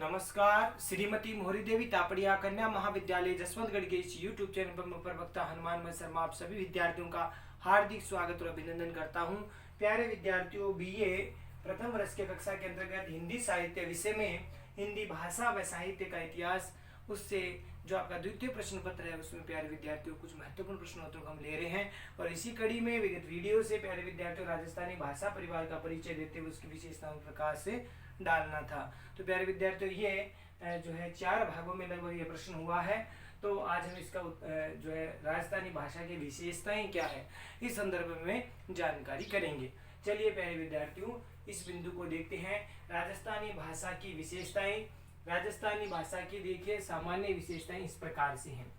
नमस्कार। श्रीमती मोहरी देवी तापड़िया कन्या महाविद्यालय जसवंतगढ़ के इस यूट्यूब चैनल पर मैं प्रवक्ता हनुमान शर्मा आप सभी विद्यार्थियों का हार्दिक स्वागत और अभिनंदन करता हूं। प्यारे विद्यार्थियों, बीए प्रथम वर्ष के कक्षा के अंतर्गत हिंदी साहित्य विषय में हिंदी भाषा व साहित्य का इतिहास, उससे जो आपका द्वितीय प्रश्न पत्र है उसमें प्यारे विद्यार्थियों कुछ महत्वपूर्ण प्रश्नोत्तरों को हम ले रहे हैं और इसी कड़ी में विगत वीडियो से प्यारे विद्यार्थियों राजस्थानी भाषा परिवार का परिचय देते हुए उसकी विशेषताओं पर प्रकाश से डालना था। तो प्यारे विद्यार्थियों, ये जो है 4 भागों में लगभग ये प्रश्न हुआ है। तो आज हम इसका जो है राजस्थानी भाषा की विशेषताएं क्या है इस संदर्भ में जानकारी करेंगे। चलिए प्यारे विद्यार्थियों, इस बिंदु को देखते हैं। राजस्थानी भाषा की विशेषताएं। राजस्थानी भाषा की देखिए सामान्य विशेषताएं इस प्रकार से हैं।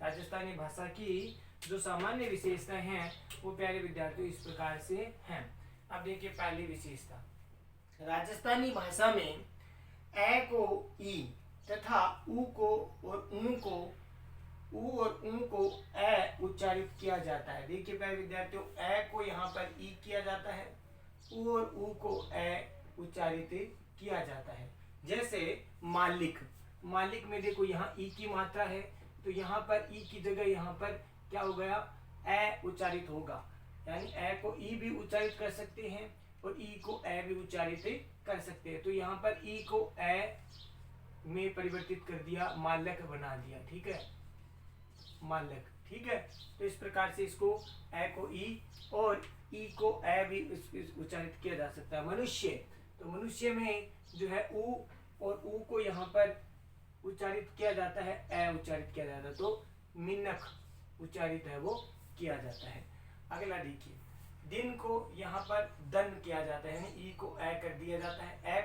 राजस्थानी भाषा की जो सामान्य विशेषताएं हैं वो प्यारे विद्यार्थियों इस प्रकार से हैं। अब देखिए पहली विशेषता, राजस्थानी भाषा में ए को ई तथा ऊ को और ऊ को ऊ और ऊ को ए उच्चारित किया जाता है। देखिए प्यारे विद्यार्थियों, ए को यहाँ पर ई किया जाता है, ऊ और ऊ को ए उच्चारित किया जाता है। जैसे मालिक, मालिक में देखो यहाँ ई की मात्रा है तो यहाँ पर ई की जगह यहाँ पर क्या हो गया, ए उच्चारित होगा। यानी ए को ई भी उच्चारित कर सकते हैं और ई को ए भी उच्चारित कर सकते हैं। तो यहाँ पर ई को ए में परिवर्तित कर दिया, मालक बना दिया। ठीक है, मालक। ठीक है, तो इस प्रकार से इसको ए को ई और ई को ए भी उच्चारित किया जा सकता है। मनुष्य, तो मनुष्य में जो है ऊ और ऊ को यहाँ पर उच्चारित किया जाता है, ए उच्चारित किया जाता है, तो मिनख उच्चारित है वो किया जाता है। अगला देखिए, दिन को यहाँ पर दन किया जाता है, यानी ई को ए कर दिया जाता है। ए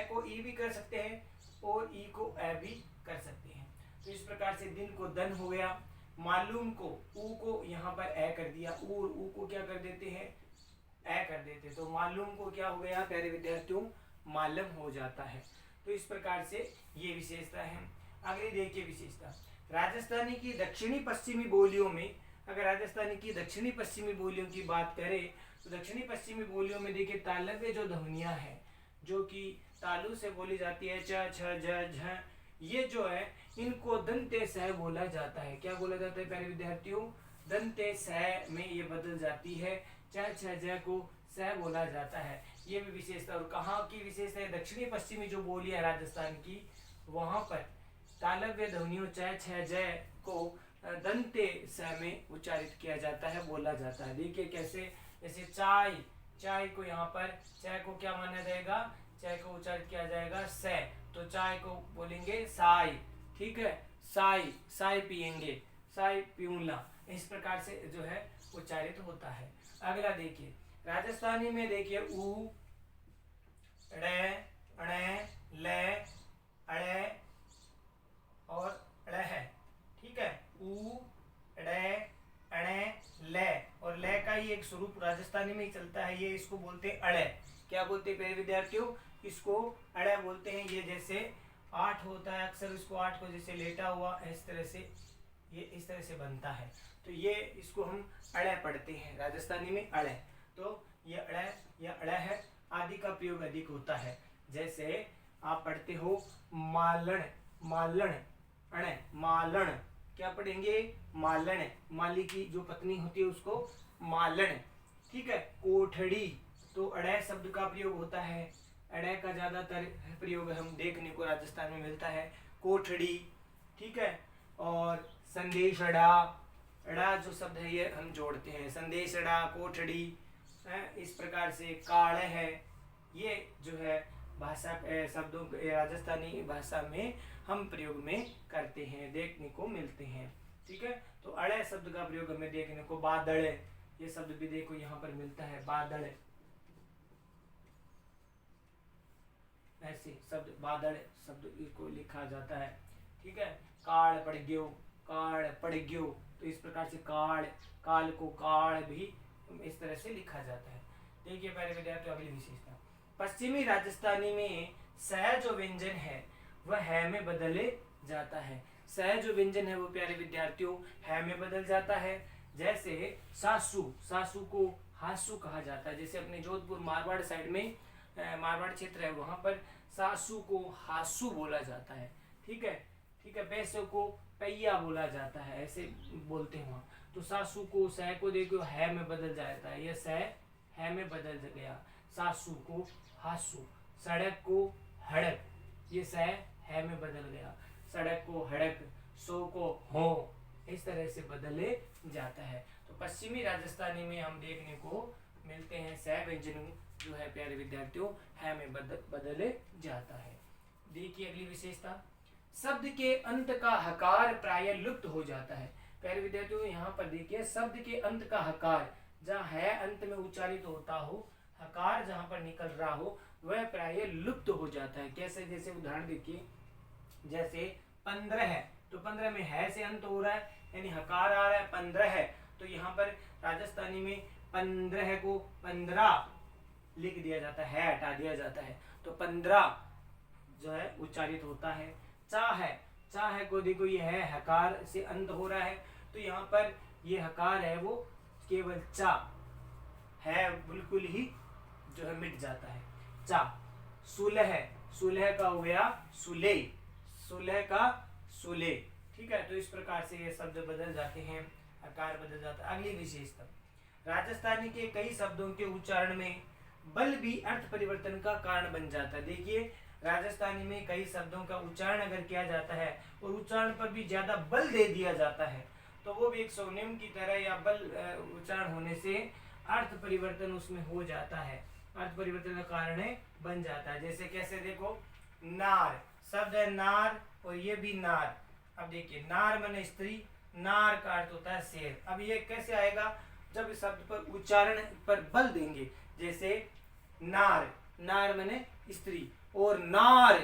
को ई भी कर सकते हैं और ई को ए भी कर सकते हैं। तो इस प्रकार से दिन को दन हो गया। मालूम को ऊ को यहाँ पर ए कर दिया, ऊ और ऊ को क्या कर देते हैं, ए कर देते हैं। तो मालूम को क्या हो गया प्यारे विद्यार्थियों, मालम हो जाता है। तो इस प्रकार से ये विशेषता है। अगली देखिए विशेषता, राजस्थानी की दक्षिणी पश्चिमी बोलियों में, अगर राजस्थानी की दक्षिणी पश्चिमी बोलियों की बात करें तो दक्षिणी पश्चिमी बोलियों में देखिए तालव्य जो ध्वनियां हैं जो कि तालु से बोली जाती है, च छ ज झ, ये जो है इनको दंते सह बोला जाता है। क्या बोला जाता है प्यारे विद्यार्थियों, दंते सह में ये बदल जाती है, च छ ज को सह बोला जाता है। ये भी विशेषता। और कहाँ की विशेषता है, दक्षिणी पश्चिमी जो बोली है राजस्थान की, वहां पर तालव्य ध्वनियों च छ ज को दंते स में उच्चारित किया जाता है, बोला जाता है। देखिए कैसे, जैसे चाय, चाय को यहाँ पर चाय को क्या माना जाएगा, चाय को उच्चारित किया जाएगा से, तो चाय को बोलेंगे साई। ठीक है, साई, साई पियेंगे, साई पीऊंला, इस प्रकार से जो है उच्चारित होता है। अगला देखिए, राजस्थानी में देखिए ऊ, ड़े, अणे, ले, अड़े और ड़ह। ठीक है, ऊ, ड़े, अणे, ले, और ले का ही एक स्वरूप राजस्थानी में ही चलता है, ये इसको बोलते हैं अड़े। क्या बोलते हैं प्यारे विद्यार्थियों, इसको अड़े बोलते हैं। ये जैसे 8 होता है, अक्सर इसको 8 को जैसे लेटा हुआ इस तरह से, ये इस तरह से बनता है, तो ये इसको हम अड़े पढ़ते हैं राजस्थानी में, अड़े। तो ये अड़े या अड़े है आदि का प्रयोग अधिक होता है। जैसे आप पढ़ते हो मालन, मालन, अणे, मालन, क्या पढ़ेंगे, मालन, माली की जो पत्नी होती है उसको मालन। ठीक है, कोठड़ी, तो अड़े शब्द का प्रयोग होता है, अड़े का ज्यादातर प्रयोग हम देखने को राजस्थान में मिलता है, कोठड़ी। ठीक है, और संदेश अड़ा, अड़ा जो शब्द है ये हम जोड़ते हैं, संदेश अड़ा, कोठड़ी, इस प्रकार से काल है, ये जो है भाषा शब्दों राजस्थानी भाषा में हम प्रयोग में करते हैं, देखने को मिलते हैं। ठीक है, तो अड़े शब्द का प्रयोग हमें देखने को, बादल, ये शब्द भी देखो यहाँ पर मिलता है, बादल, ऐसे शब्द बादल शब्द को लिखा जाता है। ठीक है, काल पड़ गयो, काल पड़ गयो, तो इस प्रकार से काल, काल को काल भी इस तरह से लिखा जाता है। देखिए प्यारे विद्यार्थियों, अगली विशेषता, पश्चिमी राजस्थानी में सह जो व्यंजन है वह है में बदले जाता है। सह जो व्यंजन है वो प्यारे विद्यार्थियों है में बदल जाता है। जैसे सासू, सासू को हासू कहा जाता है। जैसे अपने जोधपुर मारवाड़ साइड में मारवाड़ क्षेत्र है वहां पर सासू को हासू बोला जाता है। ठीक है, ठीक है। पैसों को पैया बोला जाता है, ऐसे बोलते हैं वहाँ। तो सासू को सह को देखो है में बदल जाता है, ये सह है में बदल गया। सासू को हासू, सड़क को हड़क, ये सह है में बदल गया। सड़क को हड़क, सो को हो, इस तरह से बदले जाता है। तो पश्चिमी राजस्थानी में हम देखने को मिलते हैं सह व्यंजन जो है प्यारे विद्यार्थियों है में बदले जाता है। देखिए अगली विशेषता, शब्द के अंत का हकार प्राय लुप्त हो जाता है। प्यारे विद्यार्थियों यहाँ पर देखिए शब्द के अंत का हकार जहाँ है अंत में उच्चारित होता हो, हकार जहाँ पर निकल रहा हो वह प्राय लुप्त हो जाता है। कैसे? जैसे उदाहरण देखिए, जैसे 15 है तो 15 में है से अंत हो रहा है यानी हकार आ रहा है, 15 है तो यहाँ पर राजस्थानी में 15 को 15 लिख दिया जाता है, हटा दिया जाता है तो 15 जो है उच्चारित होता है। चाह है को देखो ये है हकार से अंत हो रहा है तो यहाँ पर ये हकार है वो केवल चा है बिल्कुल ही जो है मिट जाता है, चा। सुलह का हो गया सुले, सुलह का सुले। ठीक है, तो इस प्रकार से ये शब्द बदल जाते हैं, आकार बदल जाता है। अगली विशेषता, राजस्थानी के कई शब्दों के उच्चारण में बल भी अर्थ परिवर्तन का कारण बन जाता है। देखिए राजस्थानी में कई शब्दों का उच्चारण अगर किया जाता है और उच्चारण पर भी ज्यादा बल दे दिया जाता है तो वो भी एक स्वनिम की तरह या बल उच्चारण होने से अर्थ परिवर्तन उसमें हो जाता है, अर्थ परिवर्तन का कारण बन जाता है। जैसे कैसे देखो, नार शब्द है नार और ये भी नार। अब देखिए नार माने स्त्री, नार का अर्थ होता है शेर। अब ये कैसे आएगा? जब इस शब्द पर उच्चारण पर बल देंगे। जैसे नार, नार माने स्त्री, और नार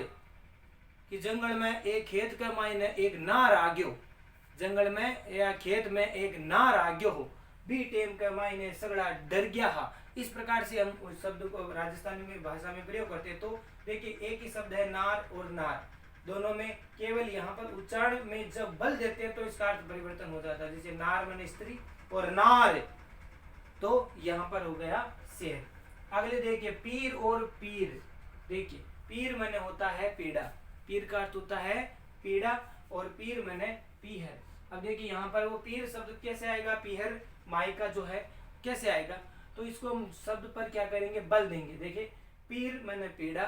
कि जंगल में एक खेत के मायने एक नार आ गयो, जंगल में या खेत में एक नार आ गयो हो, बी टेम के मायने सगड़ा डर गया हा। इस प्रकार से हम उस शब्द को राजस्थानी में भाषा में प्रयोग करते हैं। तो देखिए एक ही शब्द है नार और नार, दोनों में केवल यहाँ पर उच्चारण में जब बल देते हैं तो इसका अर्थ परिवर्तन हो जाता है। जैसे नार माने स्त्री और नार तो यहाँ पर हो गया शेर। अगले देखिए पीर और पीर। देखिए पीर माने होता है पीड़ा, पीर का अर्थ होता है पीड़ा और पीर माने पीहर। अब देखिए यहाँ पर वो पीर शब्द कैसे आएगा, पीहर माई का जो है कैसे आएगा, तो इसको हम शब्द पर क्या करेंगे, बल देंगे। देखिए पीर माने पीड़ा,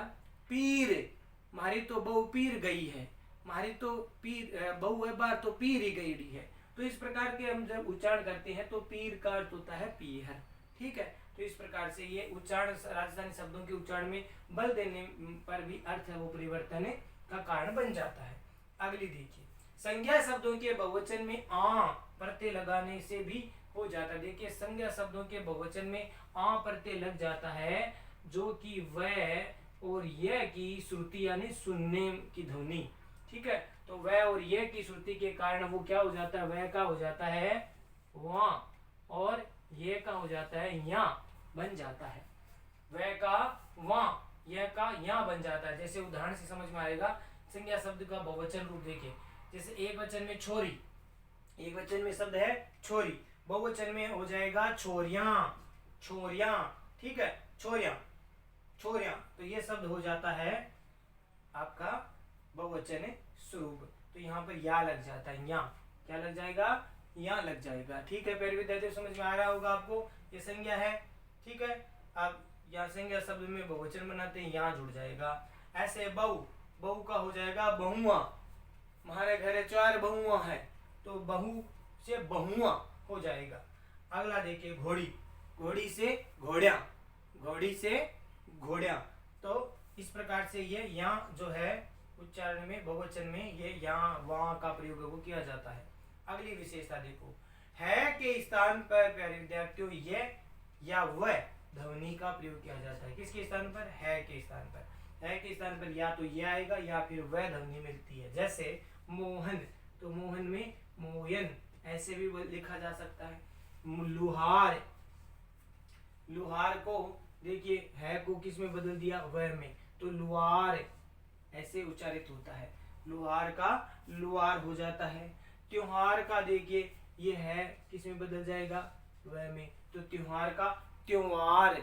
पीर मारी तो बहु पीर गई है, मारी तो पीर बहु है बार तो पीर ही गई है। तो इस प्रकार के हम जब उच्चारण करते हैं तो पीर का अर्थ होता है पीहर। ठीक है, तो इस प्रकार से ये उच्चारण राजस्थानी शब्दों के उच्चारण में बल देने पर भी अर्थ है वो परिवर्तन का कारण बन जाता है। अगली देखिए, संज्ञा शब्दों के बहुवचन में आ प्रत्यय लगाने से भी हो जाता है। देखिए संज्ञा शब्दों के बहुवचन में आ प्रत्यय लग जाता है जो कि वह और यह की श्रुति यानी सुनने की ध्वनि। ठीक है, तो वह और यह की श्रुति के कारण वो क्या हो जाता है, वह का हो जाता है वहां और ये का हो जाता है यहाँ बन जाता है, वह का वहां यह का यहाँ बन जाता है। जैसे उदाहरण से समझ में आएगा, संज्ञा शब्द का बहुवचन रूप देखिए, जैसे एक वचन में छोरी, एक वचन में शब्द है छोरी, बहुवचन में हो जाएगा छोरियां, छोरियां। ठीक है, छोरियां, छोरियां, तो ये शब्द हो जाता है आपका बहुवचन स्वरूप। तो यहाँ पर या लग जाता है, यहाँ क्या लग जाएगा, यहाँ लग जाएगा। ठीक है प्यारे विद्यार्थियों, समझ में आ रहा होगा आपको, ये संज्ञा है। ठीक है, अब यहाँ संज्ञा शब्द में बहुवचन बनाते हैं, यहाँ जुड़ जाएगा। ऐसे बहु, बहु का हो जाएगा बहुआ, हमारे घरे 4 बहुआ है तो बहु से बहुआ हो जाएगा। अगला देखिए घोड़ी, घोड़ी से घोड़िया, घोड़ी से घोड़िया। तो इस प्रकार से ये यहाँ जो है उच्चारण में बहुवचन में ये यहाँ वहाँ का प्रयोग वो किया जाता है। अगली विशेषता देखो, है के स्थान पर प्यारे विद्यार्थियों ये या वह ध्वनि का प्रयोग किया जाता है। किसके स्थान पर, है के स्थान पर। है के स्थान पर या तो ये आएगा या फिर वह ध्वनि मिलती है। जैसे मोहन, तो मोहन में मोयन ऐसे भी लिखा जा सकता है। लुहार, लुहार को देखिए है को किस में बदल दिया, वह में, तो लुहार ऐसे उच्चारित होता है। लुहार का लुहार हो जाता है। त्योहार का देखिए ये है किस में बदल जाएगा, वह में, तो त्योहार का त्योहार,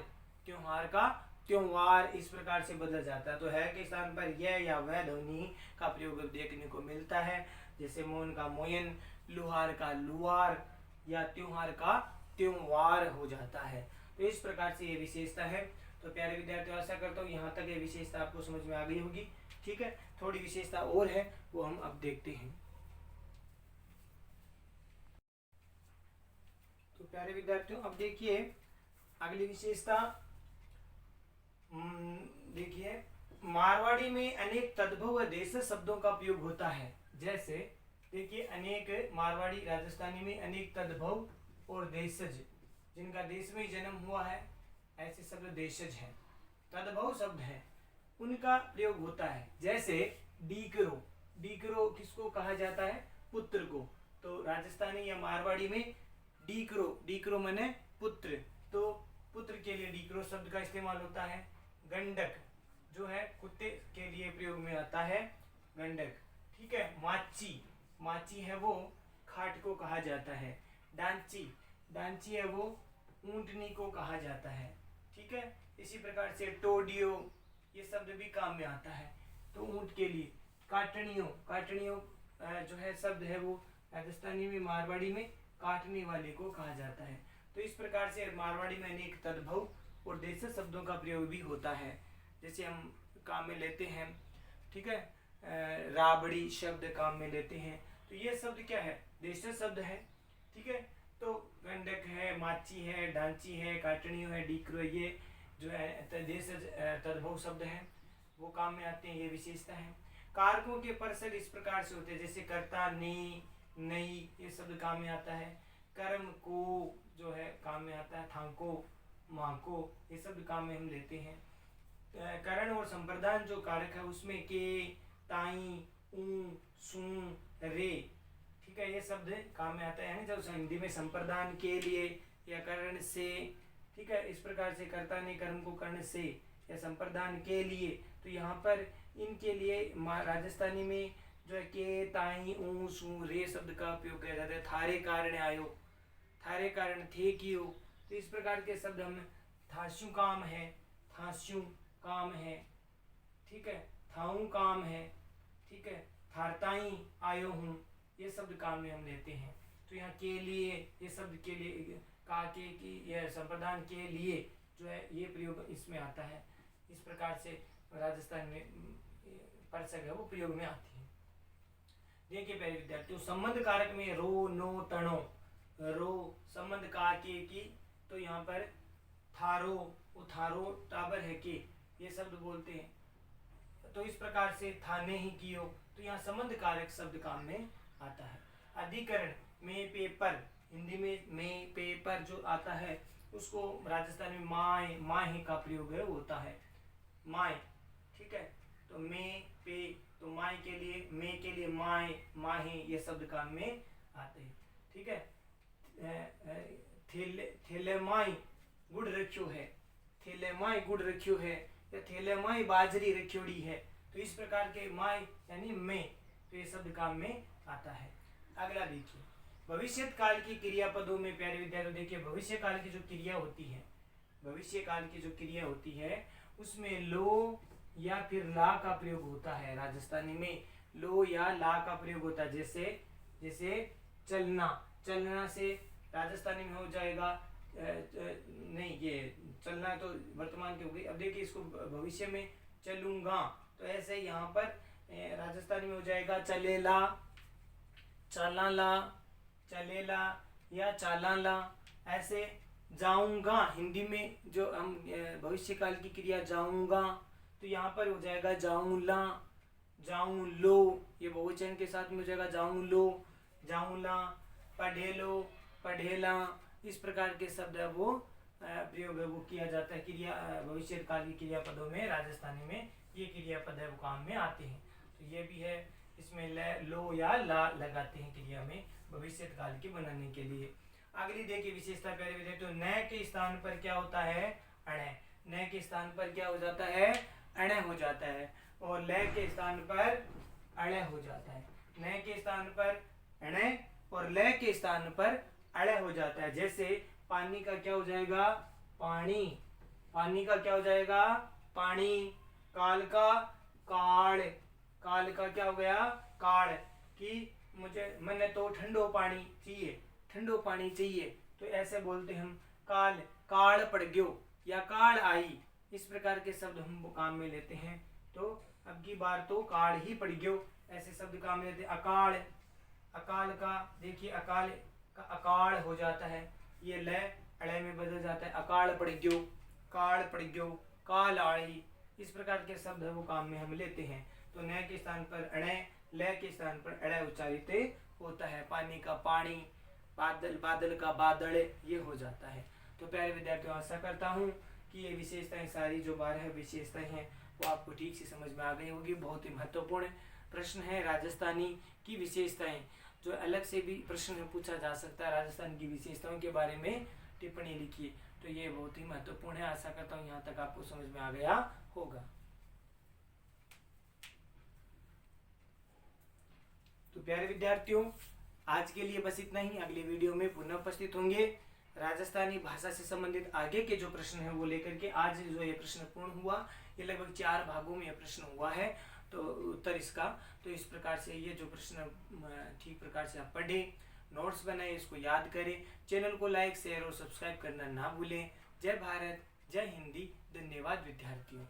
त्योहार का त्योहार इस प्रकार से बदल जाता है। तो है के स्थान पर यह या वह ध्वनि का प्रयोग देखने को मिलता है, जैसे मोहन का मोयन, लुहार का लुहार या त्योहार का त्योहार हो जाता है। तो इस प्रकार से ये विशेषता है। तो प्यारे विद्यार्थियों, आशा करता हूँ यहाँ तक ये विशेषता आपको समझ में आ गई होगी। ठीक है, थोड़ी विशेषता और है, वो हम अब देखते हैं। तो प्यारे विद्यार्थियों, अब देखिए अगली विशेषता। देखिए, मारवाड़ी में अनेक तद्भव देशज शब्दों का उपयोग होता है। जैसे देखिए, अनेक मारवाड़ी राजस्थानी में अनेक तद्भव और देशज, जिनका देश में जन्म हुआ है, ऐसे शब्द देशज हैं, तद्भव शब्द हैं, उनका प्रयोग होता है। जैसे डीकरो, डीकरो किसको कहा जाता है? पुत्र को। तो राजस्थानी या मारवाड़ी में डीकरो, डीकरो माने पुत्र, तो पुत्र के लिए डीकरो शब्द का इस्तेमाल होता है। गंडक जो है कुत्ते के लिए प्रयोग में आता है, गंडक। ठीक है, माची, माची है वो खाट को कहा जाता है। डांची, डांची है वो ऊंटनी को कहा जाता है। ठीक है, इसी प्रकार से टोडियो, ये शब्द भी काम में आता है, तो ऊंट के लिए। काटनियों, काटनियों जो है शब्द है वो राजस्थानी में मारवाड़ी में काटने वाले को कहा जाता है। तो इस प्रकार से मारवाड़ी में अनेक तद्भव और देशज शब्दों का प्रयोग भी होता है। जैसे हम काम में लेते हैं, ठीक है, राबड़ी शब्द काम में लेते हैं, तो ये शब्द क्या है? देशज शब्द है। ठीक है, तो गंडक है, माची है, डांची है, काटनियों है, डीकरो, ये जो है देशज तद्भव शब्द हैं, वो काम में आते हैं, ये विशेषता है। कारकों के परसद इस प्रकार से होते हैं, जैसे कर्ता, ने, नई, ये शब्द काम में आता है। कर्म को जो है काम में आता है, थांको, मांको, ये शब्द काम में हम लेते हैं। करण और संप्रदान जो कारक है उसमें के, ताई, ऊ, सू, रे, ठीक है, ये शब्द काम में आता है। यानी जब हिंदी में संप्रदान के लिए या करण से, ठीक है, इस प्रकार से कर्ता ने कर्म को कर्ण से या संप्रदान के लिए, तो यहाँ पर इनके लिए राजस्थानी में जो है के, ताई, ऊ, सू, रे शब्द का उपयोग किया जाता है। थारे कारण आयो, थारे कारण थे कियो, तो इस प्रकार के शब्द हम, थास्यु काम है, थास्यु काम है, ठीक है, थाऊ काम है, ठीक है, थारताई आयो हूँ, ये शब्द काम में हम लेते हैं। तो यहाँ के लिए, ये शब्द के लिए, का के की, यह संप्रदान के लिए जो है ये प्रयोग इसमें आता है। इस प्रकार से राजस्थान में परसक है वो प्रयोग में आती है। देखिए पहले विद्यार्थियों, संबंध कारक में रो, नो, तणो, रो संबंध का के की, तो यहाँ पर थारो, उथारो टाबर है के, ये शब्द बोलते हैं। तो इस प्रकार से थाने ही कियो, तो यहाँ संबंध कारक शब्द काम में आता है। अधिकरण में पेपर, हिंदी में पेपर जो आता है उसको राजस्थान में माए, माहे का प्रयोग है होता है, माए। ठीक है, तो में पे, तो माए के लिए, में के लिए माए, माहे, ये शब्द काम में आते हैं। ठीक है, थेले, थेले माई गुड़ रखियो है, थेले माई गुड़ रखियो है, या थेले माई बाजरी रखियोड़ी है, तो इस प्रकार के माई यानी में, तो ये शब्द काम में आता है। अगला देखिए, भविष्य काल की क्रियापदों में प्यारे विद्यार्थियों देखिए, भविष्य काल की जो क्रिया होती है, भविष्य काल की जो क्रिया होती है उसमें लो या फिर ला का प्रयोग होता है। राजस्थानी में लो या ला का प्रयोग होता है। जैसे चलना, चलना से राजस्थानी में हो जाएगा नहीं, ये चलना तो वर्तमान की हो गई। अब देखिए इसको भविष्य में चलूंगा, तो ऐसे यहाँ पर राजस्थानी में हो जाएगा चलेला, चलाला, चलेला या चालाला। ऐसे जाऊंगा, हिंदी में जो हम भविष्य काल की क्रिया जाऊंगा, तो यहाँ पर हो जाएगा जाऊंला, जाऊं लो, ये बहुवचन के साथ में हो जाएगा जाऊं लो, जाऊंला, पढ़ेलो, पढ़ेला, इस प्रकार के शब्द है वो प्रयोग है वो किया जाता है क्रिया, भविष्य काल की क्रियापदों में राजस्थानी में ये क्रियापद है वो काम में आते हैं। तो ये भी है, इसमें लो या ला लगाते हैं क्रिया में भविष्य काल की बनाने के लिए। अगली देखिए विशेषता प्यारे विद्यार्थियों, न के स्थान पर क्या होता है? अणे, न के स्थान पर क्या हो जाता है? अणे हो जाता है, और ल के स्थान पर अड़े हो जाता है। न के स्थान पर अणे और ल के स्थान पर अड़े हो जाता है। जैसे पानी का क्या हो जाएगा? पानी, पानी का क्या हो जाएगा, पानी। काल का काल, काल का क्या हो गया, काल। कि मैंने तो ठंडो पानी चाहिए, ठंडो पानी चाहिए, तो ऐसे बोलते हम काल, काल पड़ गयो या काल आई, इस प्रकार के शब्द हम काम में लेते हैं। तो अब की बार तो काल ही पड़ गयो, ऐसे शब्द काम में लेते हैं। अकाल, अकाल का देखिए, अकाल का अकाल हो जाता है, ये ल अड़े में बदल जाता है, अकाल पड़ गयो, काल पड़ गयो, काल आई, इस प्रकार के शब्द वो काम में हम लेते हैं। तो न के स्थान पर अणे, ल के स्थान पर अड़े उच्चारित होता है। पानी का पानी, बादल, बादल का बादल, ये हो जाता है। तो प्यारे विद्यार्थियों, आशा करता हूँ कि ये विशेषताएं सारी जो 12 विशेषताएं हैं वो आपको ठीक से समझ में आ गई होगी। बहुत ही महत्वपूर्ण प्रश्न है राजस्थानी की विशेषताएं, जो अलग से भी प्रश्न में पूछा जा सकता है। राजस्थान की विशेषताओं के बारे में टिप्पणी लिखिए, तो ये बहुत ही महत्वपूर्ण है। आशा करता हूँ यहाँ तक आपको समझ में आ गया होगा। तो प्यारे विद्यार्थियों, आज के लिए बस इतना ही। अगले वीडियो में पुनः उपस्थित होंगे राजस्थानी भाषा से संबंधित आगे के जो प्रश्न है वो लेकर के। आज जो ये प्रश्न पूर्ण हुआ, ये लगभग 4 भागों में यह प्रश्न हुआ है, तो उत्तर इसका। तो इस प्रकार से ये जो प्रश्न ठीक प्रकार से आप पढ़े, नोट्स बनाए, इसको याद करें। चैनल को लाइक, शेयर और सब्सक्राइब करना ना भूलें। जय भारत, जय हिंदी। धन्यवाद विद्यार्थियों।